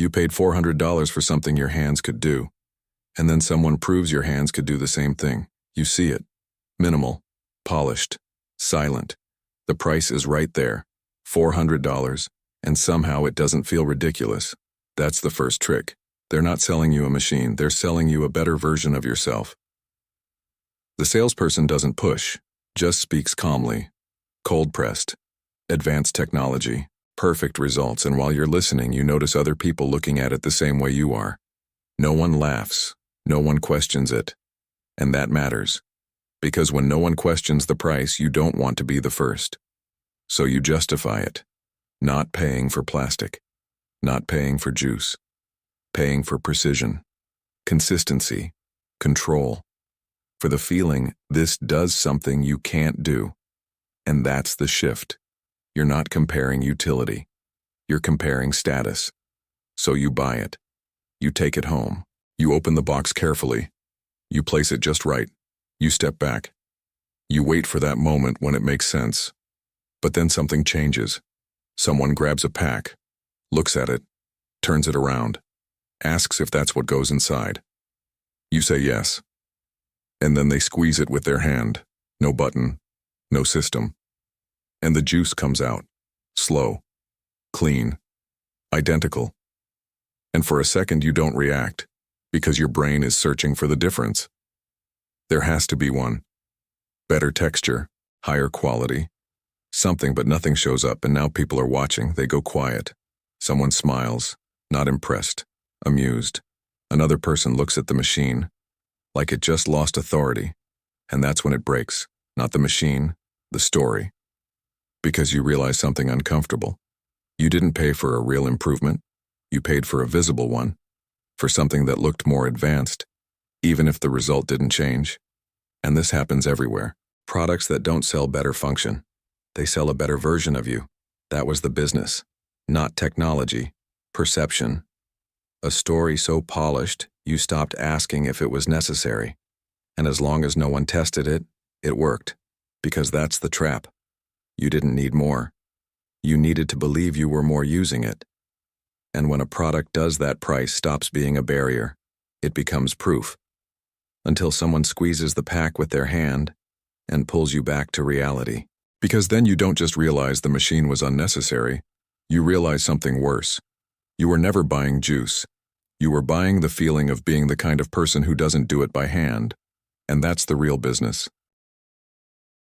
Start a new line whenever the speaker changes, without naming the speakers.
You paid $400 for something your hands could do, and then someone proves your hands could do the same thing. You see it. Minimal, polished, silent. The price is right there, $400, and somehow it doesn't feel ridiculous. That's the first trick. They're not selling you a machine, they're selling you a better version of yourself. The salesperson doesn't push, just speaks calmly. Cold-pressed. Advanced technology. Perfect results, and while you're listening, you notice other people looking at it the same way you are. No one laughs. No one questions it. And that matters. Because when no one questions the price, you don't want to be the first. So you justify it. Not paying for plastic. Not paying for juice. Paying for precision. Consistency. Control. For the feeling, this does something you can't do. And that's the shift. You're not comparing utility. You're comparing status. So you buy it. You take it home. You open the box carefully. You place it just right. You step back. You wait for that moment when it makes sense. But then something changes. Someone grabs a pack, looks at it, turns it around, asks if that's what goes inside. You say yes. And then they squeeze it with their hand. No button, no system. And the juice comes out. Slow. Clean. Identical. And for a second you don't react, because your brain is searching for the difference. There has to be one. Better texture, higher quality. Something, but nothing shows up, and now people are watching. They go quiet. Someone smiles, not impressed, amused. Another person looks at the machine, like it just lost authority. And that's when it breaks. Not the machine, the story. Because you realize something uncomfortable. You didn't pay for a real improvement. You paid for a visible one. For something that looked more advanced, even if the result didn't change. And this happens everywhere. Products that don't sell better function. They sell a better version of you. That was the business. Not technology. Perception. A story so polished, you stopped asking if it was necessary. And as long as no one tested it, it worked. Because that's the trap. You didn't need more. You needed to believe you were more using it. And when a product does that, price stops being a barrier. It becomes proof. Until someone squeezes the pack with their hand and pulls you back to reality. Because then you don't just realize the machine was unnecessary, you realize something worse. You were never buying juice. You were buying the feeling of being the kind of person who doesn't do it by hand. And that's the real business.